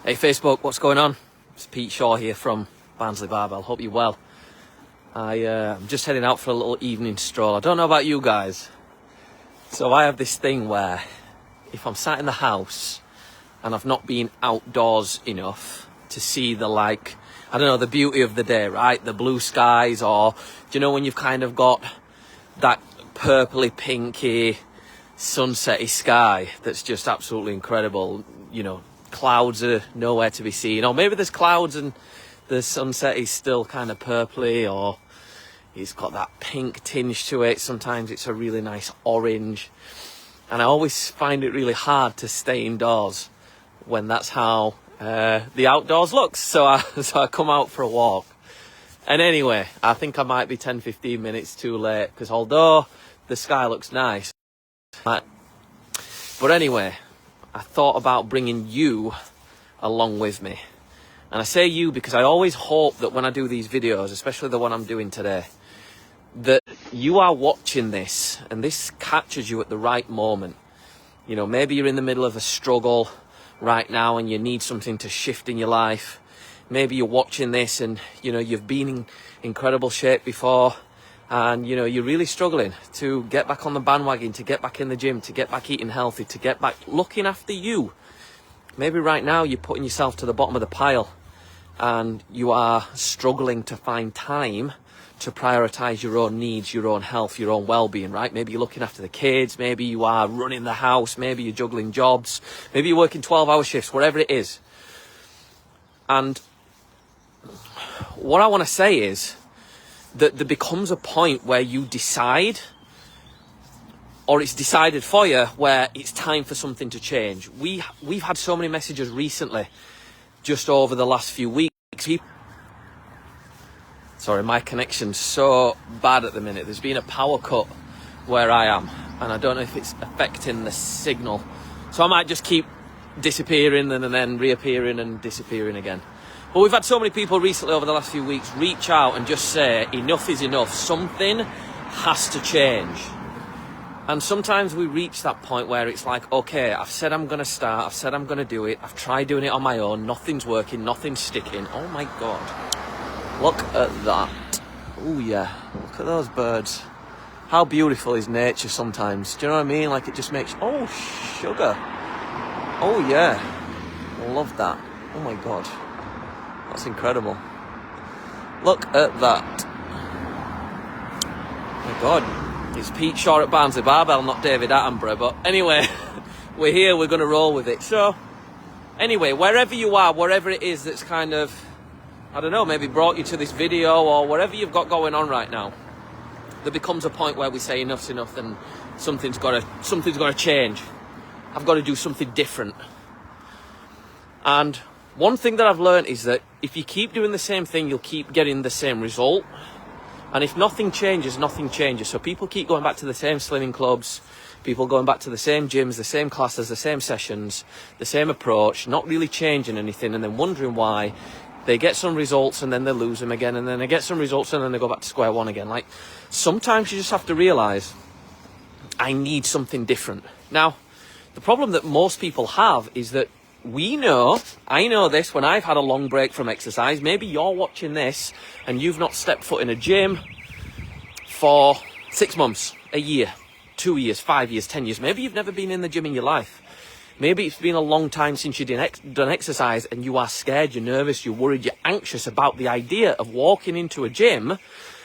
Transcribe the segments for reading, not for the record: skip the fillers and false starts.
Hey Facebook, what's going on? It's Pete Shaw here from Barnsley Barbell. Hope you're well. I'm just heading out for a little evening stroll. I don't know about you guys. So I have this thing where if I'm sat in the house and I've not been outdoors enough to see the beauty of the day, right? The blue skies, or do you know when you've kind of got that purpley pinky sunsetty sky that's just absolutely incredible, clouds are nowhere to be seen, or maybe there's clouds and the sunset is still kind of purpley, or it's got that pink tinge to it. Sometimes it's a really nice orange, and I always find it really hard to stay indoors when that's how the outdoors looks. So I come out for a walk, and anyway, I think I might be 10-15 minutes too late, because although the sky looks nice, but anyway, I thought about bringing you along with me. And I say you because I always hope that when I do these videos, especially the one I'm doing today, that you are watching this and this catches you at the right moment. Maybe you're in the middle of a struggle right now and you need something to shift in your life. Maybe you're watching this and, you've been in incredible shape before, and you're really struggling to get back on the bandwagon, to get back in the gym, to get back eating healthy, to get back looking after you. Maybe right now you're putting yourself to the bottom of the pile and you are struggling to find time to prioritize your own needs, your own health, your own well-being, right? Maybe you're looking after the kids, maybe you are running the house, maybe you're juggling jobs, maybe you're working 12-hour shifts, whatever it is. And what I want to say is that there becomes a point where you decide, or it's decided for you, where it's time for something to change. We've had so many messages recently, just over the last few weeks. Sorry, my connection's so bad at the minute. There's been a power cut where I am, and I don't know if it's affecting the signal. So I might just keep disappearing and then reappearing and disappearing again. But we've had so many people recently over the last few weeks reach out and just say, enough is enough. Something has to change. And sometimes we reach that point where it's like, okay, I've said I'm going to start. I've said I'm going to do it. I've tried doing it on my own. Nothing's working. Nothing's sticking. Oh, my God. Look at that. Oh, yeah. Look at those birds. How beautiful is nature sometimes? Do you know what I mean? Like, it just makes... Oh, sugar. Oh, yeah. I love that. Oh, my God. That's incredible. Look at that. Oh my God. It's Pete Shaw at Barnsley Barbell, not David Attenborough. But anyway, we're here, we're going to roll with it. So, anyway, wherever you are, wherever it is that's kind of, I don't know, maybe brought you to this video, or whatever you've got going on right now, there becomes a point where we say enough's enough and something's got to change. I've got to do something different. And one thing that I've learned is that if you keep doing the same thing, you'll keep getting the same result. And if nothing changes, nothing changes. So people keep going back to the same slimming clubs, people going back to the same gyms, the same classes, the same sessions, the same approach, not really changing anything, and then wondering why they get some results and then they lose them again, and then they get some results and then they go back to square one again. Like, sometimes you just have to realise, I need something different. Now, the problem that most people have is that I know this when I've had a long break from exercise. Maybe you're watching this and you've not stepped foot in a gym for 6 months, a year, 2 years, 5 years, 10 years. Maybe you've never been in the gym in your life. Maybe it's been a long time since you've done exercise and you are scared, you're nervous, you're worried, you're anxious about the idea of walking into a gym,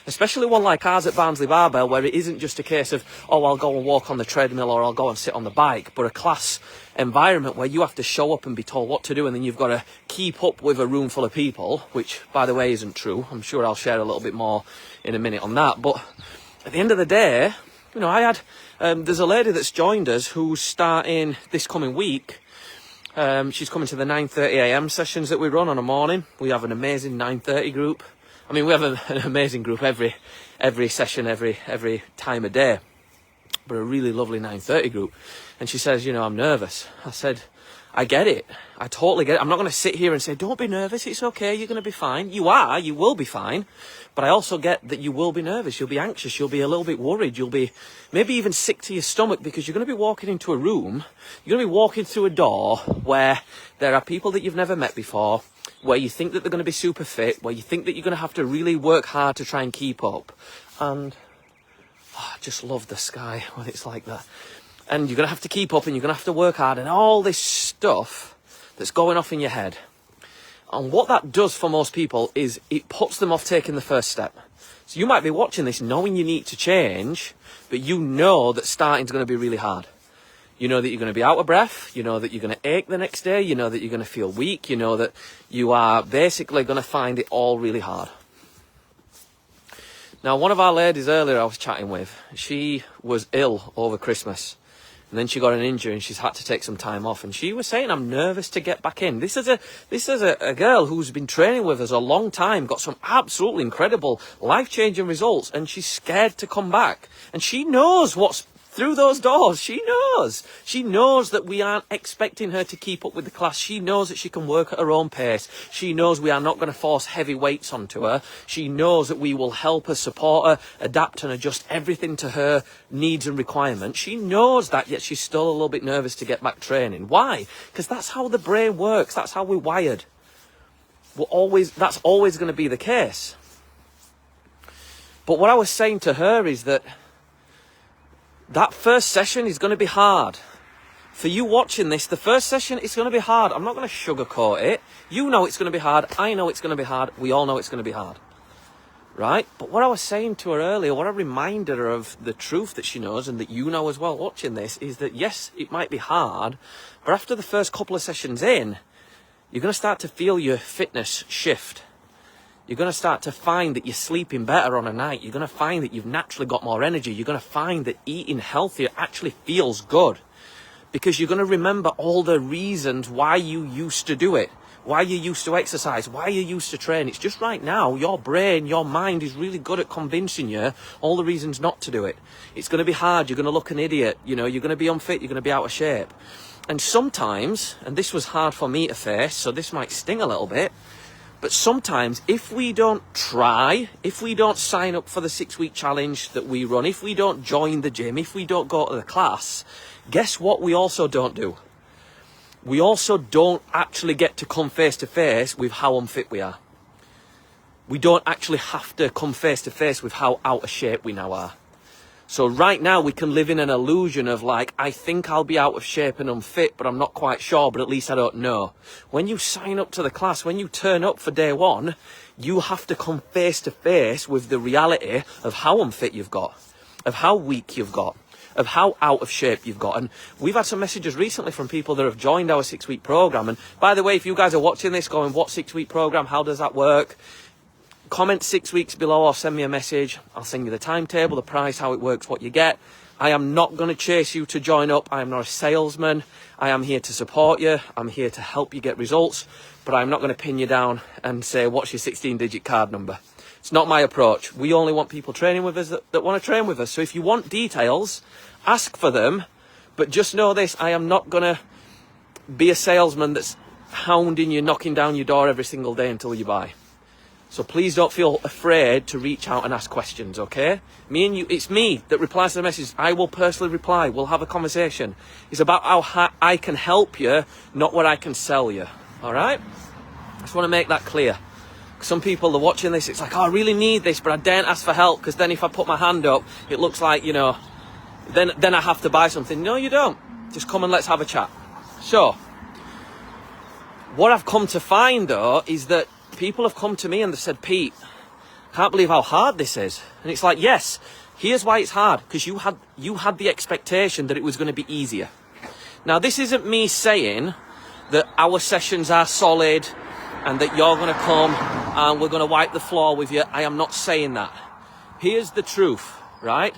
especially one like ours at Barnsley Barbell, where it isn't just a case of, oh, I'll go and walk on the treadmill or I'll go and sit on the bike, but a class environment where you have to show up and be told what to do, and then you've got to keep up with a room full of people, which, by the way, isn't true. I'm sure I'll share a little bit more in a minute on that. But at the end of the day, there's a lady that's joined us who's starting this coming week. She's coming to the 9:30 a.m. sessions that we run on a morning. We have an amazing 9:30 group. I mean, we have an amazing group every session, every time of day, but a really lovely 9:30 group. And she says, I'm nervous. I said, I get it. I totally get it. I'm not going to sit here and say, don't be nervous. It's okay. You're going to be fine. You will be fine. But I also get that you will be nervous. You'll be anxious. You'll be a little bit worried. You'll be maybe even sick to your stomach because you're going to be walking into a room. You're going to be walking through a door where there are people that you've never met before, where you think that they're going to be super fit, where you think that you're going to have to really work hard to try and keep up. And I just love the sky when it's like that. And you're going to have to keep up and you're going to have to work hard and all this stuff that's going off in your head. And what that does for most people is it puts them off taking the first step. So you might be watching this knowing you need to change, but you know that starting's going to be really hard. You know that you're going to be out of breath. You know that you're going to ache the next day. You know that you're going to feel weak. You know that you are basically going to find it all really hard. Now, one of our ladies earlier I was chatting with, she was ill over Christmas. And then she got an injury and she's had to take some time off. And she was saying, I'm nervous to get back in. This is a girl who's been training with us a long time, got some absolutely incredible life-changing results, and she's scared to come back. And she knows what's through those doors. She knows that we aren't expecting her to keep up with the class. She knows that she can work at her own pace. She knows we are not going to force heavy weights onto her. She knows that we will help her, support her, adapt and adjust everything to her needs and requirements. She knows that, yet she's still a little bit nervous to get back training. Why? Because that's how the brain works. That's how we're wired. That's always going to be the case. But what I was saying to her is that first session is going to be hard. For you watching this, the first session is going to be hard. I'm not going to sugarcoat it. You know it's going to be hard. I know it's going to be hard. We all know it's going to be hard. Right? But what I was saying to her earlier, what I reminded her of the truth that she knows and that you know as well watching this, is that yes, it might be hard, but after the first couple of sessions in, you're going to start to feel your fitness shift. You're going to start to find that you're sleeping better on a night. You're going to find that you've naturally got more energy. You're going to find that eating healthier actually feels good. Because you're going to remember all the reasons why you used to do it. Why you used to exercise. Why you used to train. It's just right now, your brain, your mind is really good at convincing you all the reasons not to do it. It's going to be hard. You're going to look an idiot. You know, you're going to be unfit. You're going to be out of shape. And sometimes, and this was hard for me to face, so this might sting a little bit, but sometimes if we don't try, if we don't sign up for the 6-week challenge that we run, if we don't join the gym, if we don't go to the class, guess what we also don't do? We also don't actually get to come face to face with how unfit we are. We don't actually have to come face to face with how out of shape we now are. So right now we can live in an illusion of like, I think I'll be out of shape and unfit, but I'm not quite sure, but at least I don't know. When you sign up to the class, when you turn up for day one, you have to come face to face with the reality of how unfit you've got, of how weak you've got, of how out of shape you've got. And we've had some messages recently from people that have joined our 6-week program. And by the way, if you guys are watching this going, what 6-week program? How does that work? Comment 6 weeks below or send me a message. I'll send you the timetable, the price, how it works, what you get. I am not going to chase you to join up. I am not a salesman. I am here to support you. I'm here to help you get results. But I'm not going to pin you down and say, what's your 16-digit card number? It's not my approach. We only want people training with us that want to train with us. So if you want details, ask for them. But just know this, I am not going to be a salesman that's hounding you, knocking down your door every single day until you buy. So please don't feel afraid to reach out and ask questions, okay? Me and you, it's me that replies to the message. I will personally reply. We'll have a conversation. It's about how I can help you, not what I can sell you, all right? I just want to make that clear. Some people are watching this, it's like, oh, I really need this, but I daren't ask for help, because then if I put my hand up, it looks like, you know, then I have to buy something. No, you don't. Just come and let's have a chat. So, what I've come to find, though, is that people have come to me and they've said, Pete, can't believe how hard this is. And it's like, yes, here's why it's hard. Because you had the expectation that it was going to be easier. Now, this isn't me saying that our sessions are solid and that you're going to come and we're going to wipe the floor with you. I am not saying that. Here's the truth, right?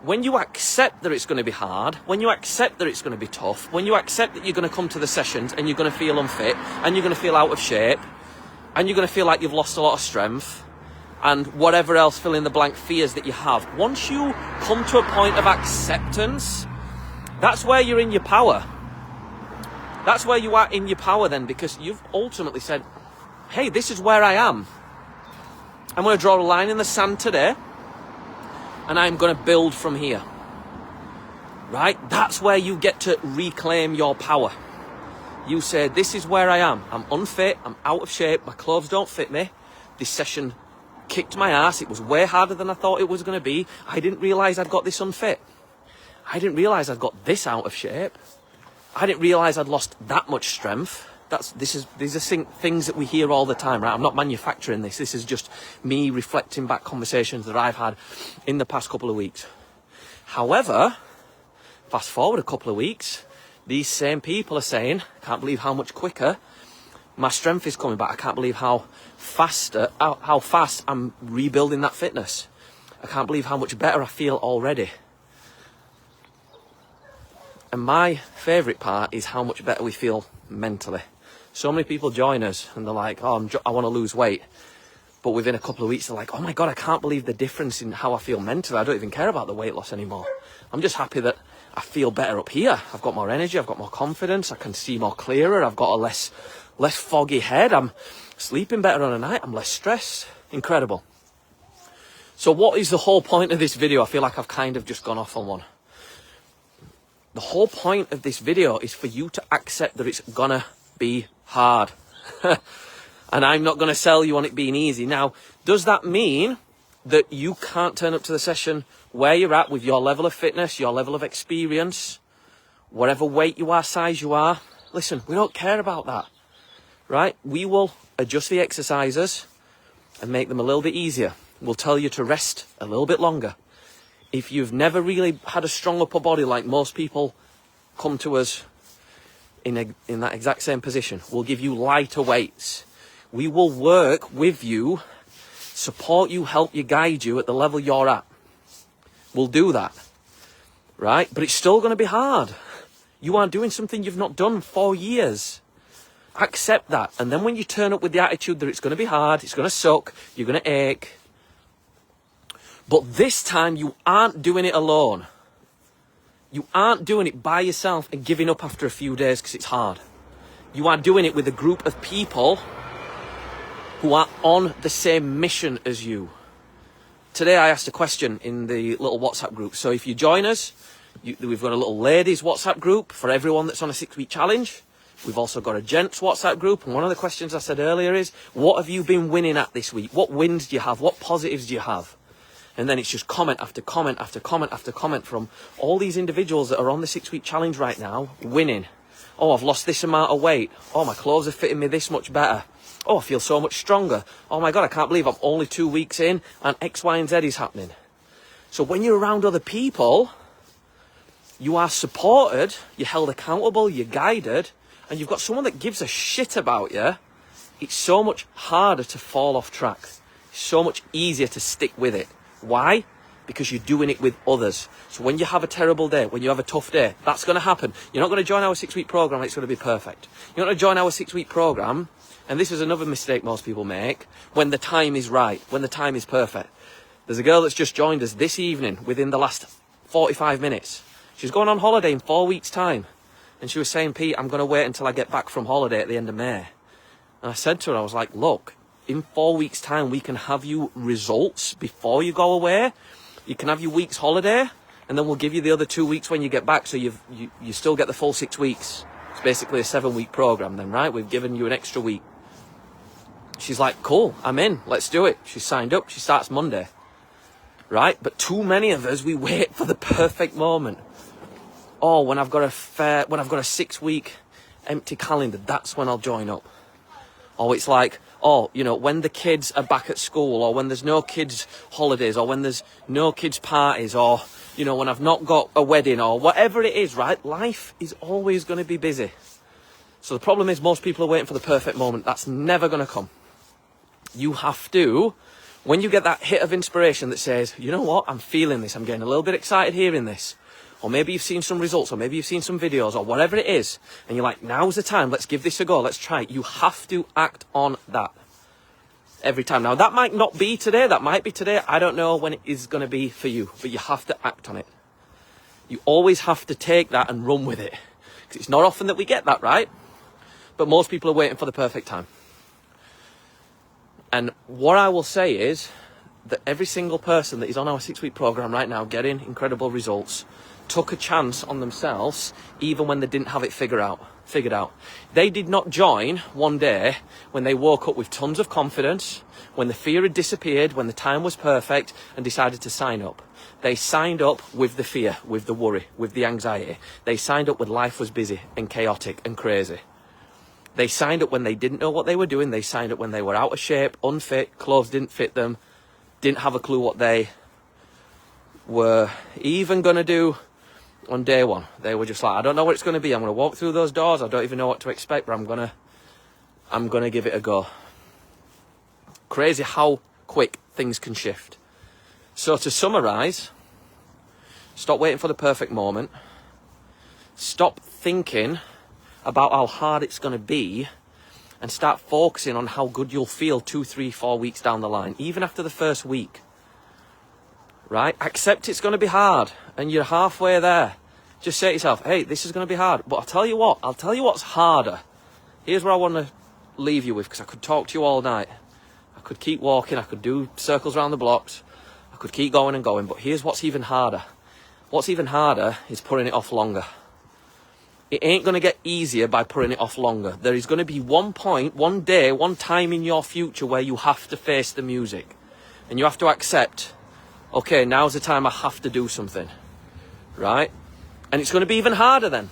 When you accept that it's going to be hard, when you accept that it's going to be tough, when you accept that you're going to come to the sessions and you're going to feel unfit and you're going to feel out of shape, and you're going to feel like you've lost a lot of strength, and whatever else fill in the blank fears that you have. Once you come to a point of acceptance, that's where you're in your power. That's where you are in your power then, because you've ultimately said, hey, this is where I am. I'm going to draw a line in the sand today, and I'm going to build from here. Right? That's where you get to reclaim your power. You say, this is where I am. I'm unfit. I'm out of shape. My clothes don't fit me. This session kicked my ass. It was way harder than I thought it was going to be. I didn't realise I'd got this unfit. I didn't realise I'd got this out of shape. I didn't realise I'd lost that much strength. These are things that we hear all the time, right? I'm not manufacturing this. This is just me reflecting back conversations that I've had in the past couple of weeks. However, fast forward a couple of weeks, these same people are saying, I can't believe how much quicker my strength is coming back. I can't believe how fast I'm rebuilding that fitness. I can't believe how much better I feel already. And my favourite part is how much better we feel mentally. So many people join us and they're like, oh, I want to lose weight. But within a couple of weeks, they're like, oh my God, I can't believe the difference in how I feel mentally. I don't even care about the weight loss anymore. I'm just happy that I feel better up here. I've got more energy. I've got more confidence. I can see more clearer. I've got a less foggy head. I'm sleeping better on a night. I'm less stressed. Incredible. So what is the whole point of this video? I feel like I've kind of just gone off on one. The whole point of this video is for you to accept that it's gonna be hard. And I'm not gonna sell you on it being easy. Now, does that mean that you can't turn up to the session where you're at with your level of fitness, your level of experience, whatever weight you are, size you are? Listen, we don't care about that, right? We will adjust the exercises and make them a little bit easier. We'll tell you to rest a little bit longer. If you've never really had a strong upper body, like most people come to us in that exact same position, we'll give you lighter weights. We will work with you, support you, help you, guide you at the level you're at. We'll do that, right? But it's still going to be hard. You are doing something you've not done for years. Accept that. And then when you turn up with the attitude that it's going to be hard, it's going to suck, you're going to ache, but this time you aren't doing it alone. You aren't doing it by yourself and giving up after a few days because it's hard. You are doing it with a group of people who are on the same mission as you. Today I asked a question in the little WhatsApp group. So if you join us, we've got a little ladies WhatsApp group for everyone that's on a 6-week challenge. We've also got a gents WhatsApp group. And one of the questions I said earlier is, what have you been winning at this week? What wins do you have? What positives do you have? And then it's just comment after comment after comment after comment from all these individuals that are on the 6-week challenge right now, winning. Oh, I've lost this amount of weight. Oh, my clothes are fitting me this much better. Oh, I feel so much stronger. Oh my God, I can't believe I'm only 2 weeks in and X, Y, and Z is happening. So when you're around other people, you are supported, you're held accountable, you're guided, and you've got someone that gives a shit about you. It's so much harder to fall off track. It's so much easier to stick with it. Why? Because you're doing it with others. So when you have a terrible day, when you have a tough day, that's going to happen. You're not going to join our 6-week program, it's going to be perfect. You're not going to join our 6-week program, and this is another mistake most people make, when the time is right, when the time is perfect. There's a girl that's just joined us this evening within the last 45 minutes. She's going on holiday in 4 weeks' time. And she was saying, Pete, I'm going to wait until I get back from holiday at the end of May. And I said to her, I was like, look, in 4 weeks' time, we can have you results before you go away. You can have your week's holiday, and then we'll give you the other 2 weeks when you get back, so you still get the full 6 weeks. It's basically a 7-week program then, right? We've given you an extra week. She's like, cool, I'm in, let's do it. She signed up, she starts Monday, right? But too many of us, we wait for the perfect moment. Oh, when I've got a 6-week empty calendar, that's when I'll join up. Or it's like, oh, you know, when the kids are back at school, or when there's no kids' holidays, or when there's no kids' parties, or, you know, when I've not got a wedding, or whatever it is, right? Life is always going to be busy. So the problem is most people are waiting for the perfect moment. That's never going to come. You have to, when you get that hit of inspiration that says, you know what, I'm feeling this, I'm getting a little bit excited hearing this, or maybe you've seen some results, or maybe you've seen some videos, or whatever it is, and you're like, now's the time, let's give this a go, let's try it. You have to act on that every time. Now, that might not be today, that might be today, I don't know when it is going to be for you, but you have to act on it. You always have to take that and run with it. It's not often that we get that right, but most people are waiting for the perfect time. And what I will say is that every single person that is on our 6-week program right now getting incredible results took a chance on themselves even when they didn't have it figured out. They did not join one day when they woke up with tons of confidence, when the fear had disappeared, when the time was perfect, and decided to sign up. They signed up with the fear, with the worry, with the anxiety. They signed up when life was busy and chaotic and crazy. They signed up when they didn't know what they were doing. They signed up when they were out of shape, unfit, clothes didn't fit them, didn't have a clue what they were even going to do on day one. They were just like, I don't know what it's going to be. I'm going to walk through those doors. I don't even know what to expect, but I'm going to give it a go. Crazy how quick things can shift. So to summarize, stop waiting for the perfect moment. Stop thinking about how hard it's going to be and start focusing on how good you'll feel 2, 3, 4 weeks down the line, even after the first week. Right? Accept it's going to be hard and you're halfway there. Just say to yourself, hey, this is going to be hard. But I'll tell you what's harder. Here's what I want to leave you with, because I could talk to you all night. I could keep walking. I could do circles around the blocks. I could keep going and going. But here's what's even harder. What's even harder is putting it off longer. It ain't going to get easier by putting it off longer. There is going to be one point, one day, one time in your future where you have to face the music. And you have to accept, okay, now's the time I have to do something. Right? And it's going to be even harder then.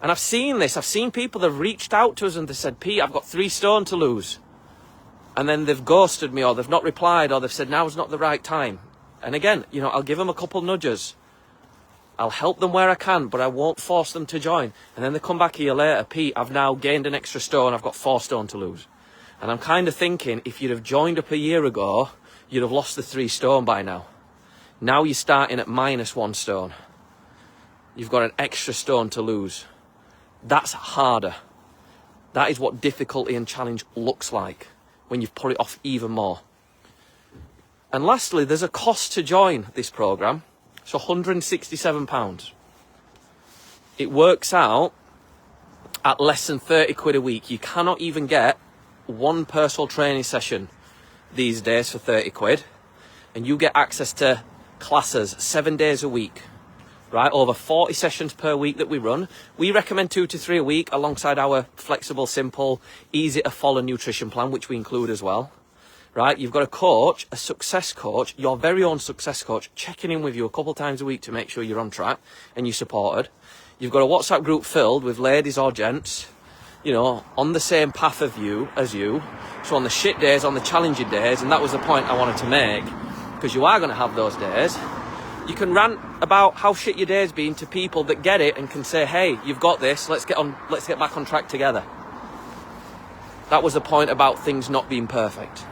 And I've seen this. I've seen people that have reached out to us and they said, Pete, I've got 3 stone to lose. And then they've ghosted me, or they've not replied, or they've said, now's not the right time. And again, I'll give them a couple nudges. I'll help them where I can, but I won't force them to join. And then they come back a year later, Pete, I've now gained an extra stone. I've got 4 stone to lose. And I'm kind of thinking, if you'd have joined up a year ago, you'd have lost the 3 stone by now. Now you're starting at -1 stone. You've got an extra stone to lose. That's harder. That is what difficulty and challenge looks like when you've put it off even more. And lastly, there's a cost to join this program. It's £167. It works out at less than 30 quid a week. You cannot even get one personal training session these days for 30 quid. And you get access to classes 7 days a week. Right, over 40 sessions per week that we run. We recommend 2 to 3 a week alongside our flexible, simple, easy to follow nutrition plan, which we include as well. Right, you've got a coach, a success coach, your very own success coach, checking in with you a couple times a week to make sure you're on track and you're supported. You've got a WhatsApp group filled with ladies or gents, on the same path as you. So on the shit days, on the challenging days, and that was the point I wanted to make, because you are going to have those days. You can rant about how shit your day's been to people that get it and can say, hey, you've got this, let's get back on track together. That was the point about things not being perfect.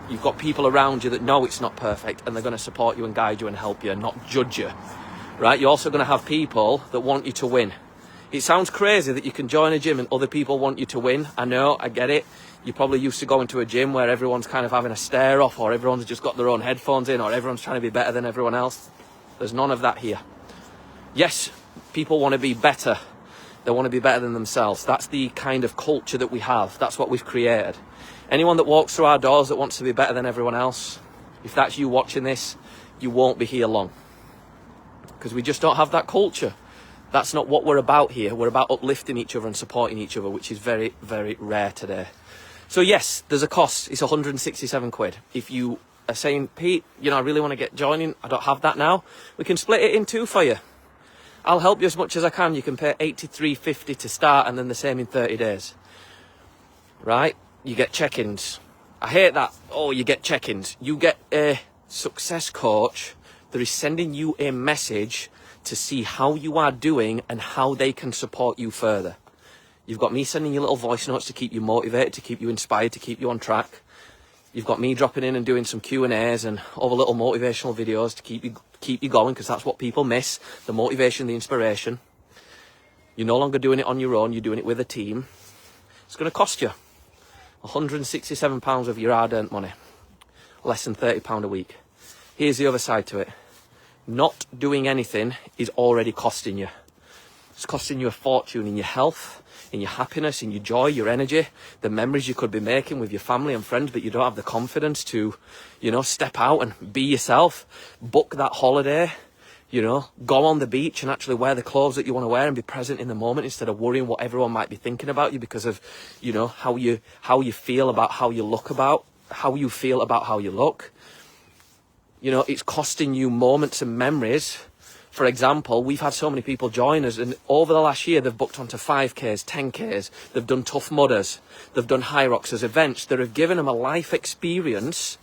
You've got people around you that know it's not perfect, and they're going to support you and guide you and help you and not judge you. Right? You're also going to have people that want you to win. It sounds crazy that you can join a gym and other people want you to win. I know, I get it. You're probably used to going to a gym where everyone's kind of having a stare off, or everyone's just got their own headphones in, or everyone's trying to be better than everyone else. There's none of that here. Yes, people want to be better. They want to be better than themselves. That's the kind of culture that we have. That's what we've created. Anyone that walks through our doors that wants to be better than everyone else, if that's you watching this, you won't be here long. Because we just don't have that culture. That's not what we're about here. We're about uplifting each other and supporting each other, which is very, very rare today. So yes, there's a cost. It's 167 quid. If you are saying, Pete, I really want to get joining, I don't have that now, we can split it in 2 for you. I'll help you as much as I can. You can pay $83.50 to start, and then the same in 30 days. Right? You get check-ins. I hate that. Oh, you get check-ins. You get a success coach that is sending you a message to see how you are doing and how they can support you further. You've got me sending you little voice notes to keep you motivated, to keep you inspired, to keep you on track. You've got me dropping in and doing some Q&As and other little motivational videos to keep you going, because that's what people miss, the motivation, the inspiration. You're no longer doing it on your own, you're doing it with a team. It's going to cost you £167 of your hard-earned money, less than £30 a week. Here's the other side to it. Not doing anything is already costing you. It's costing you a fortune in your health, in your happiness, in your joy, your energy, the memories you could be making with your family and friends, but you don't have the confidence to, step out and be yourself, book that holiday, go on the beach and actually wear the clothes that you want to wear and be present in the moment instead of worrying what everyone might be thinking about you because of, how you feel about how you look how you look. It's costing you moments and memories. For example, we've had so many people join us, and over the last year, they've booked onto 5Ks, 10Ks, they've done Tough Mudders, they've done Hyroxes, events that have given them a life experience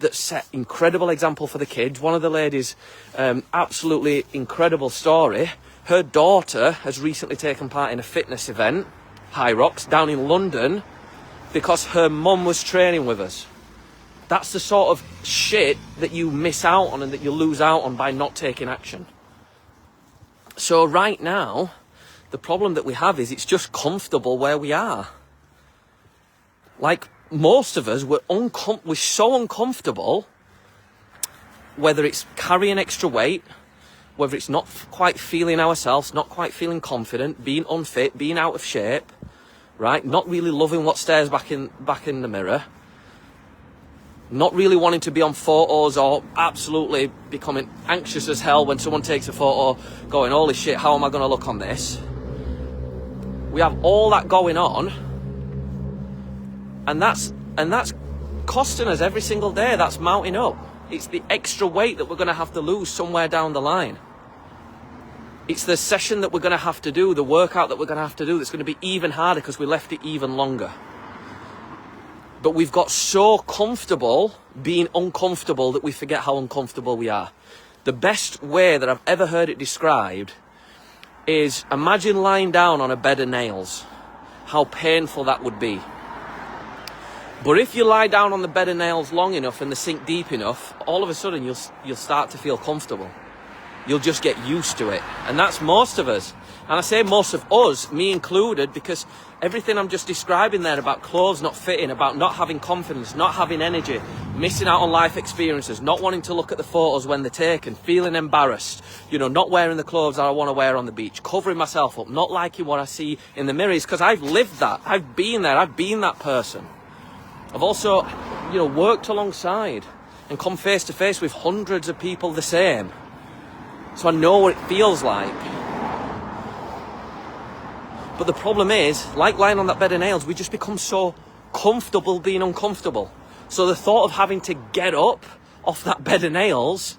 that set incredible example for the kids. One of the ladies, absolutely incredible story. Her daughter has recently taken part in a fitness event, Hyrox, down in London, because her mum was training with us. That's the sort of shit that you miss out on and that you lose out on by not taking action. So right now, the problem that we have is it's just comfortable where we are. Like most of us, we're so uncomfortable, whether it's carrying extra weight, whether it's not quite feeling ourselves, not quite feeling confident, being unfit, being out of shape, right? Not really loving what stares back in the mirror. Not really wanting to be on photos or absolutely becoming anxious as hell when someone takes a photo going, holy shit, how am I going to look on this? We have all that going on, and that's costing us every single day. That's mounting up. It's the extra weight that we're going to have to lose somewhere down the line. It's the session that we're going to have to do, the workout that we're going to have to do that's going to be even harder because we left it even longer. But we've got so comfortable being uncomfortable that we forget how uncomfortable we are. The best way that I've ever heard it described is imagine lying down on a bed of nails. How painful that would be. But if you lie down on the bed of nails long enough and they sink deep enough, all of a sudden you'll start to feel comfortable. You'll just get used to it. And that's most of us. And I say most of us, me included, because everything I'm just describing there about clothes not fitting, about not having confidence, not having energy, missing out on life experiences, not wanting to look at the photos when they're taken, feeling embarrassed, not wearing the clothes that I want to wear on the beach, covering myself up, not liking what I see in the mirrors, because I've lived that. I've been there. I've been that person. I've also, worked alongside and come face to face with hundreds of people the same. So I know what it feels like. But the problem is, like lying on that bed of nails, we just become so comfortable being uncomfortable. So the thought of having to get up off that bed of nails,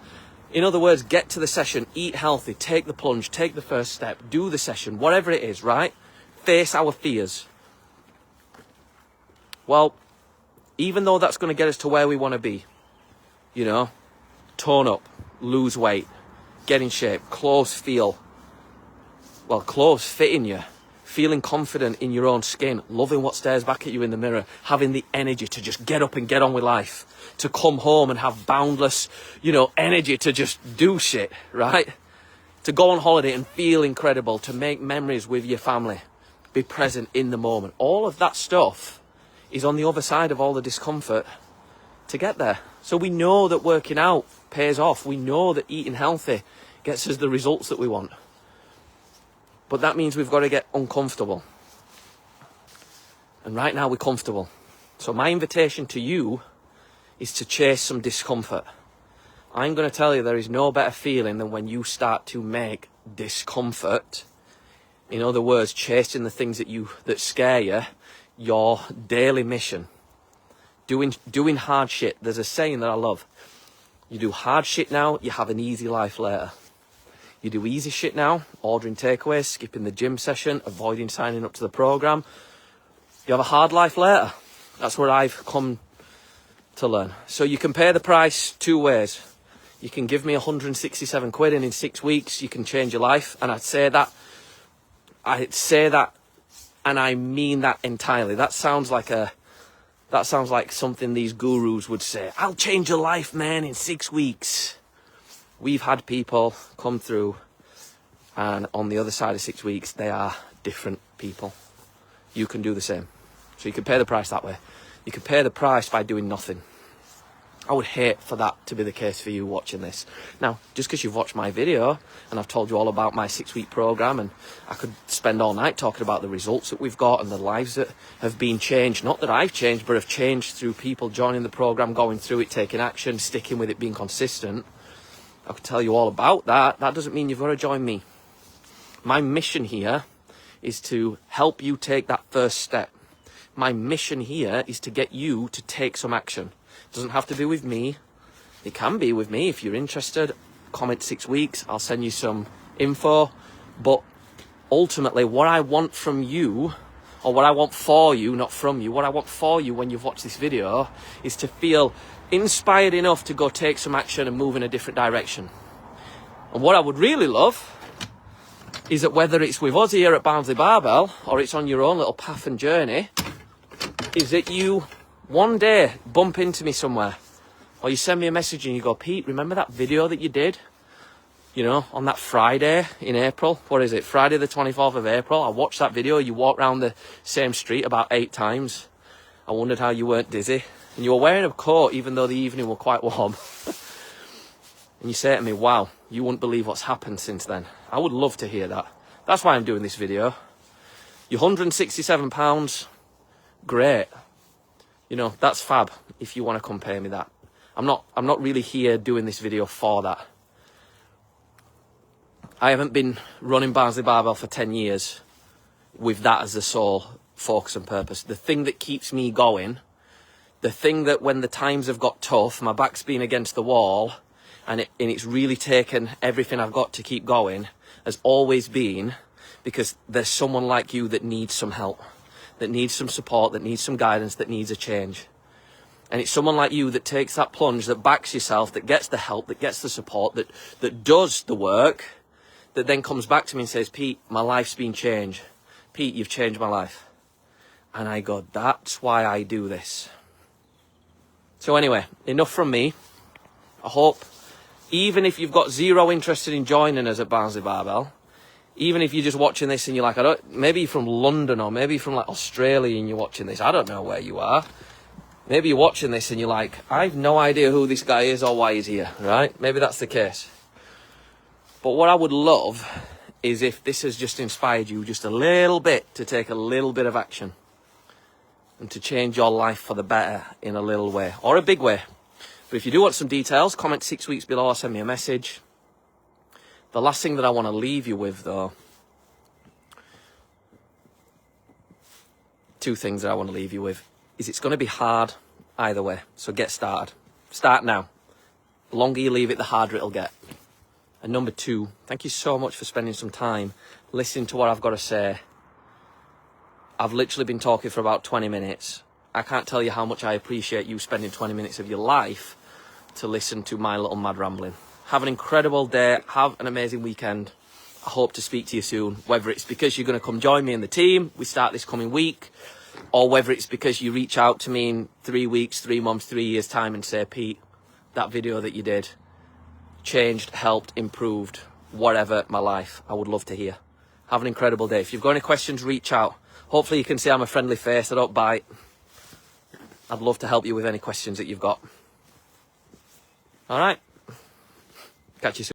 in other words, get to the session, eat healthy, take the plunge, take the first step, do the session, whatever it is, right? Face our fears. Well, even though that's going to get us to where we want to be, tone up, lose weight, get in shape, clothes fit in you, feeling confident in your own skin, loving what stares back at you in the mirror, having the energy to just get up and get on with life, to come home and have boundless, energy to just do shit, right? To go on holiday and feel incredible, to make memories with your family, be present in the moment. All of that stuff is on the other side of all the discomfort to get there. So we know that working out pays off. We know that eating healthy gets us the results that we want. But that means we've got to get uncomfortable. And right now we're comfortable. So my invitation to you is to chase some discomfort. I'm going to tell you there is no better feeling than when you start to make discomfort, in other words, chasing the things that scare you, your daily mission. Doing hard shit. There's a saying that I love. You do hard shit now, you have an easy life later. You do easy shit now, ordering takeaways, skipping the gym session, avoiding signing up to the program. You have a hard life later. That's what I've come to learn. So you can pay the price two ways. You can give me 167 quid and in 6 weeks you can change your life. And I'd say that and I mean that entirely. That sounds like something these gurus would say. I'll change your life, man, in 6 weeks. We've had people come through and on the other side of 6 weeks, they are different people. You can do the same. So you can pay the price that way. You can pay the price by doing nothing. I would hate for that to be the case for you watching this. Now, just because you've watched my video and I've told you all about my 6-week program, and I could spend all night talking about the results that we've got and the lives that have been changed, not that I've changed, but have changed through people joining the program, going through it, taking action, sticking with it, being consistent. I could tell you all about that. That doesn't mean you've got to join me. My mission here is to help you take that first step. My mission here is to get you to take some action. It doesn't have to be with me. It can be with me if you're interested. Comment 6 weeks. I'll send you some info. But ultimately, what I want from you, or what I want for you, not from you, what I want for you when you've watched this video is to feel inspired enough to go take some action and move in a different direction. And what I would really love is that whether it's with us here at Barnsley Barbell or it's on your own little path and journey, is that you one day bump into me somewhere, or you send me a message and you go, Pete, remember that video that you did, you know, on that Friday in April? What is it? Friday the 24th of April. I watched that video. You walked around the same street about 8 times. I wondered how you weren't dizzy. And you were wearing a coat even though the evening was quite warm. And you say to me, wow, you wouldn't believe what's happened since then. I would love to hear that. That's why I'm doing this video. You're £167. Great. You know, that's fab if you want to come pay me that. I'm not really here doing this video for that. I haven't been running Barnsley Barbell for 10 years with that as the sole focus and purpose. The thing that keeps me going, the thing that when the times have got tough, my back's been against the wall, and it's really taken everything I've got to keep going, has always been because there's someone like you that needs some help, that needs some support, that needs some guidance, that needs a change. And it's someone like you that takes that plunge, that backs yourself, that gets the help, that gets the support, that does the work, that then comes back to me and says, Pete, my life's been changed. Pete, you've changed my life. And I go, that's why I do this. So anyway, enough from me. I hope, even if you've got zero interest in joining us at Barnsley Barbell, even if you're just watching this and you're like, maybe you're from London or maybe from like Australia and you're watching this, I don't know where you are. Maybe you're watching this and you're like, I've no idea who this guy is or why he's here, right? Maybe that's the case. But what I would love is if this has just inspired you just a little bit to take a little bit of action and to change your life for the better in a little way or a big way. But if you do want some details, comment 6 weeks below or send me a message. The last thing that I want to leave you with, though, 2 things that I want to leave you with, is it's going to be hard either way. So get started. Start now. The longer you leave it, the harder it'll get. And number 2, thank you so much for spending some time listening to what I've got to say. I've literally been talking for about 20 minutes. I can't tell you how much I appreciate you spending 20 minutes of your life to listen to my little mad rambling. Have an incredible day. Have an amazing weekend. I hope to speak to you soon, whether it's because you're going to come join me in the team, we start this coming week, or whether it's because you reach out to me in 3 weeks, 3 months, 3 years time and say, Pete, that video that you did changed, helped, improved, whatever, my life. I would love to hear. Have an incredible day. If you've got any questions, reach out. Hopefully you can see I'm a friendly face. I don't bite. I'd love to help you with any questions that you've got. All right. Catch you soon.